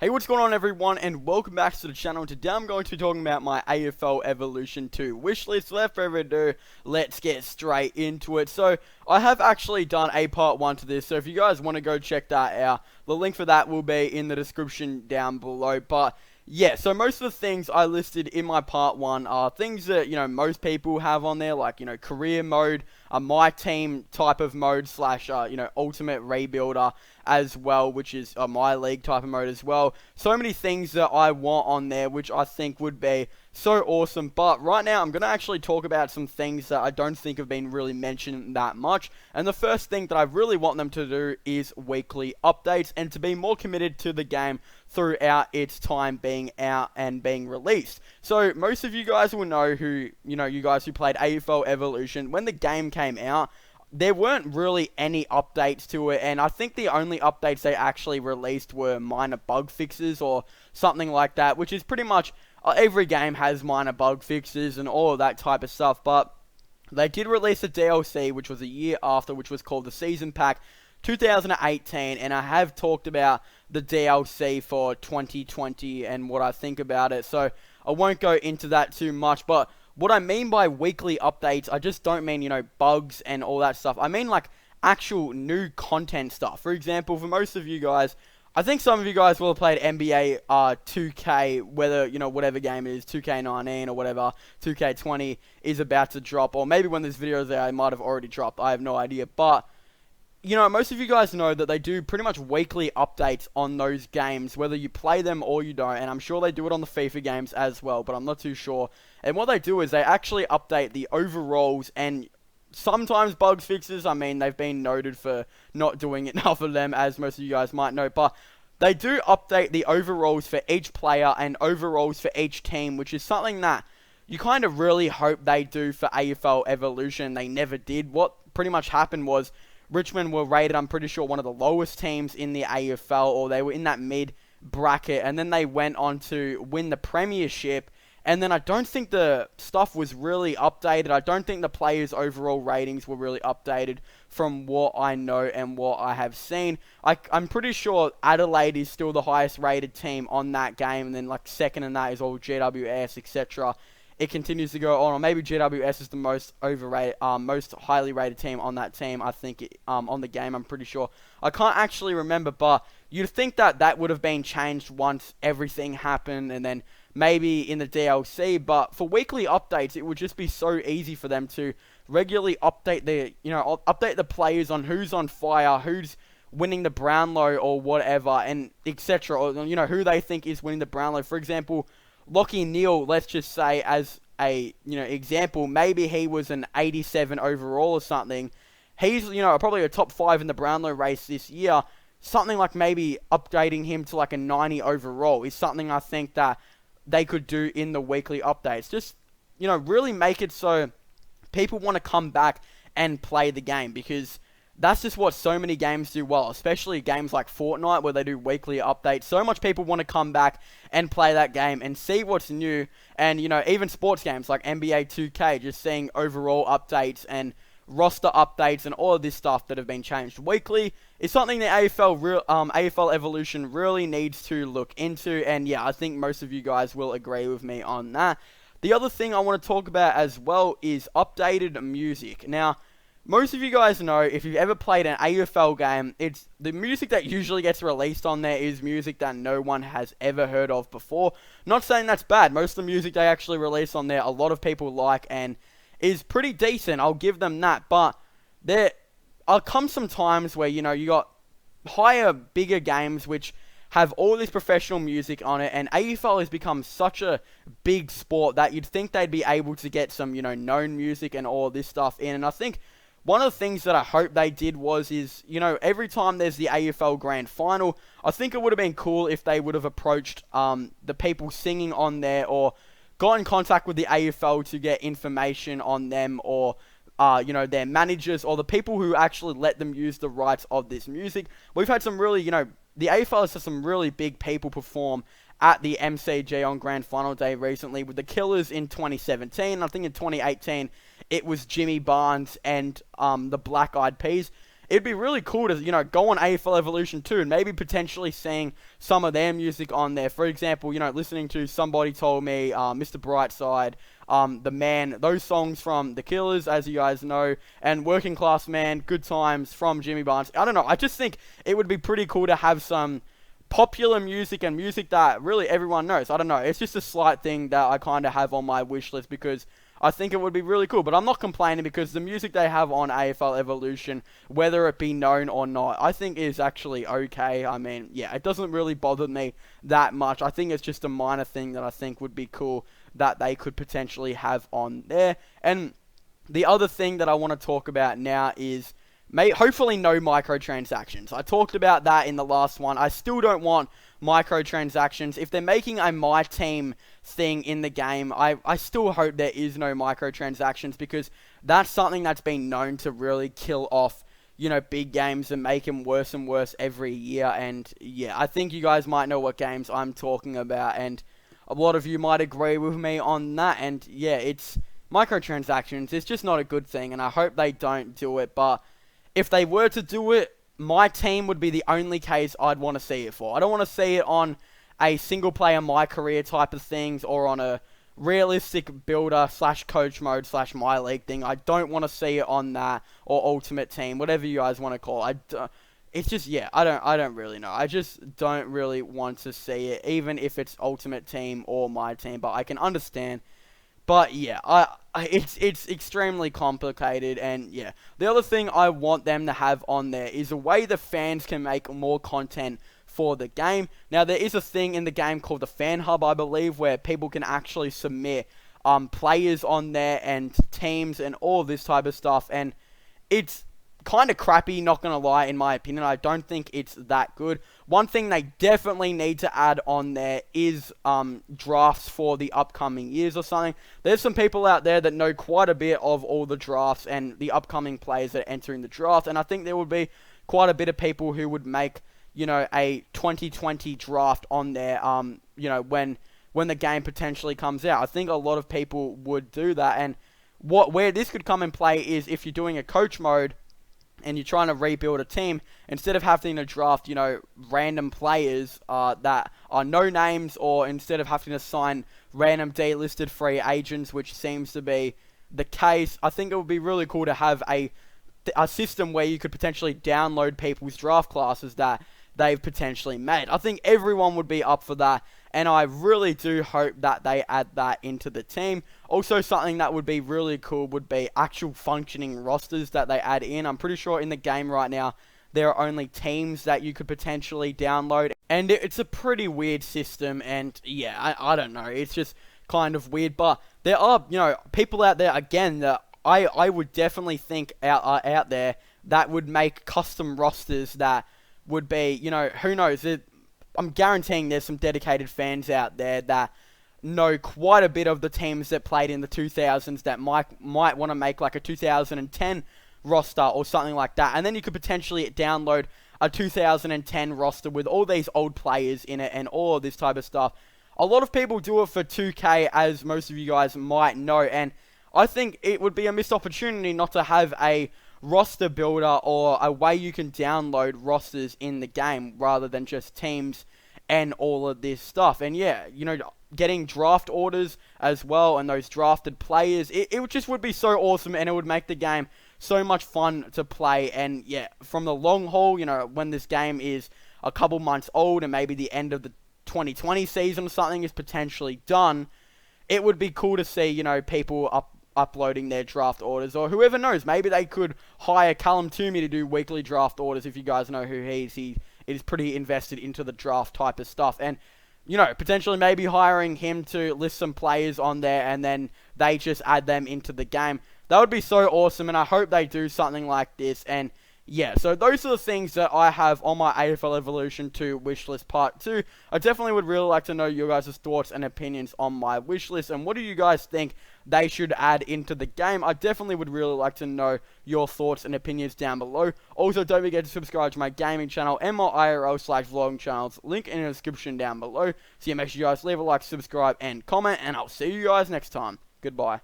Hey, what's going on everyone, and welcome back to the channel. Today I'm going to be talking about my AFL Evolution 2 wishlist. Without further ado, let's get straight into it. So, I have actually done a part 1 to this, so if you guys want to go check that out, the link for that will be in the description down below. But yeah, so most of the things I listed in my part 1 are things that, most people have on there, like, career mode, my team type of mode slash, ultimate rebuilder as well, which is my league type of mode as well. So many things that I want on there, which I think would be so awesome. But right now, I'm going to actually talk about some things that I don't think have been really mentioned that much. And the first thing that I really want them to do is weekly updates and to be more committed to the game throughout its time being out and being released. So most of you guys will know who, you guys who played AFL Evolution, when the game came out, there weren't really any updates to it, and I think the only updates they actually released were minor bug fixes or something like that, which is pretty much every game has minor bug fixes and all of that type of stuff. But they did release a DLC, which was a year after, which was called the Season Pack 2018, and I have talked about the DLC for 2020 and what I think about it, so I won't go into that too much. But what I mean by weekly updates, I just don't mean, bugs and all that stuff. I mean, like, actual new content stuff. For example, for most of you guys, I think some of you guys will have played NBA 2K, whether, whatever game it is, 2K19 or whatever, 2K20 is about to drop. Or maybe when this video is out, it might have already dropped. I have no idea. But most of you guys know that they do pretty much weekly updates on those games, whether you play them or you don't, and I'm sure they do it on the FIFA games as well, but I'm not too sure. And what they do is they actually update the overalls and sometimes bugs fixes. I mean, they've been noted for not doing enough of them, as most of you guys might know, but they do update the overalls for each player and overalls for each team, which is something that you kind of really hope they do for AFL Evolution. They never did. What pretty much happened was Richmond were rated, I'm pretty sure, one of the lowest teams in the AFL, or they were in that mid bracket, and then they went on to win the premiership, and then I don't think the stuff was really updated. I don't think the players' overall ratings were really updated from what I know and what I have seen. I'm pretty sure Adelaide is still the highest rated team on that game, and then like second in that is all GWS, etc. It continues to go on, or maybe GWS is the most overrated, most highly rated team on that team. I think on the game, I'm pretty sure. I can't actually remember, but you'd think that that would have been changed once everything happened, and then maybe in the DLC. But for weekly updates, it would just be so easy for them to regularly update update the players on who's on fire, who's winning the Brownlow or whatever, and etc. Or who they think is winning the Brownlow. For example, Lachie Neale, let's just say as a, example, maybe he was an 87 overall or something. He's, probably a top 5 in the Brownlow race this year. Something like maybe updating him to like a 90 overall is something I think that they could do in the weekly updates. Just, really make it so people want to come back and play the game, because that's just what so many games do well, especially games like Fortnite where they do weekly updates. So much people want to come back and play that game and see what's new. And, even sports games like NBA 2K, just seeing overall updates and roster updates and all of this stuff that have been changed weekly is something that AFL Evolution really needs to look into. And yeah, I think most of you guys will agree with me on that. The other thing I want to talk about as well is updated music. Now, most of you guys know, if you've ever played an AFL game, it's the music that usually gets released on there is music that no one has ever heard of before. Not saying that's bad. Most of the music they actually release on there, a lot of people like and is pretty decent. I'll give them that. But there come some times where, you got higher, bigger games which have all this professional music on it, and AFL has become such a big sport that you'd think they'd be able to get some, known music and all this stuff in. And I think one of the things that I hope they did is, every time there's the AFL Grand Final, I think it would have been cool if they would have approached the people singing on there, or got in contact with the AFL to get information on them, or their managers, or the people who actually let them use the rights of this music. We've had some really, the AFL has had some really big people perform at the MCG on Grand Final Day recently, with the Killers in 2017. I think in 2018, it was Jimmy Barnes and the Black Eyed Peas. it'd be really cool to, go on AFL Evolution 2 and maybe potentially seeing some of their music on there. For example, listening to Somebody Told Me, Mr. Brightside, The Man, those songs from The Killers, as you guys know, and Working Class Man, Good Times from Jimmy Barnes. I don't know, I just think it would be pretty cool to have some popular music and music that really everyone knows. I don't know, it's just a slight thing that I kind of have on my wish list because I think it would be really cool, but I'm not complaining because the music they have on AFL Evolution, whether it be known or not, I think is actually okay. I mean, yeah, it doesn't really bother me that much. I think it's just a minor thing that I think would be cool that they could potentially have on there. And the other thing that I want to talk about now is hopefully no microtransactions. I talked about that in the last one. I still don't want microtransactions. If they're making a My Team thing in the game, I still hope there is no microtransactions because that's something that's been known to really kill off, big games and make them worse and worse every year. And yeah, I think you guys might know what games I'm talking about, and a lot of you might agree with me on that. And yeah, it's microtransactions. It's just not a good thing, and I hope they don't do it. But if they were to do it, My Team would be the only case I'd want to see it for. I don't want to see it on a single player My Career type of things or on a realistic builder / coach mode / My League thing. I don't want to see it on that or Ultimate Team, whatever you guys want to call it. It's just, yeah, I don't really know. I just don't really want to see it, even if it's Ultimate Team or My Team, but I can understand. But yeah, it's extremely complicated, and yeah. The other thing I want them to have on there is a way the fans can make more content for the game. Now, there is a thing in the game called the Fan Hub, I believe, where people can actually submit players on there and teams and all this type of stuff, and it's kind of crappy, not gonna lie, in my opinion. I don't think it's that good. One thing they definitely need to add on there is drafts for the upcoming years or something. There's some people out there that know quite a bit of all the drafts and the upcoming players that are entering the draft, and I think there would be quite a bit of people who would make, a 2020 draft on there, when the game potentially comes out. I think a lot of people would do that, and where this could come in play is if you're doing a coach mode and you're trying to rebuild a team, instead of having to draft, random players that are no names, or instead of having to sign random delisted free agents, which seems to be the case, I think it would be really cool to have a system where you could potentially download people's draft classes that they've potentially made. I think everyone would be up for that, and I really do hope that they add that into the team. Also, something that would be really cool would be actual functioning rosters that they add in. I'm pretty sure in the game right now, there are only teams that you could potentially download, and it's a pretty weird system, and yeah, I don't know, it's just kind of weird, but there are, people out there, again, that I would definitely think out there that would make custom rosters that would be, who knows, I'm guaranteeing there's some dedicated fans out there that know quite a bit of the teams that played in the 2000s that might want to make like a 2010 roster or something like that. And then you could potentially download a 2010 roster with all these old players in it and all of this type of stuff. A lot of people do it for 2K, as most of you guys might know, and I think it would be a missed opportunity not to have a roster builder or a way you can download rosters in the game rather than just teams and all of this stuff. And yeah, getting draft orders as well and those drafted players, it just would be so awesome, and it would make the game so much fun to play. And yeah, from the long haul, when this game is a couple months old and maybe the end of the 2020 season or something is potentially done, it would be cool to see, people uploading their draft orders, or whoever knows, maybe they could hire Callum Toomey to do weekly draft orders. If you guys know who he is pretty invested into the draft type of stuff, and potentially maybe hiring him to list some players on there, and then they just add them into the game. That would be so awesome, and I hope they do something like this. And yeah, so those are the things that I have on my AFL Evolution 2 wishlist part 2. I definitely would really like to know your guys' thoughts and opinions on my wishlist, and what do you guys think they should add into the game? I definitely would really like to know your thoughts and opinions down below. Also, don't forget to subscribe to my gaming channel and my IRL/vlogging channels, link in the description down below. So yeah, make sure you guys leave a like, subscribe, and comment, and I'll see you guys next time. Goodbye.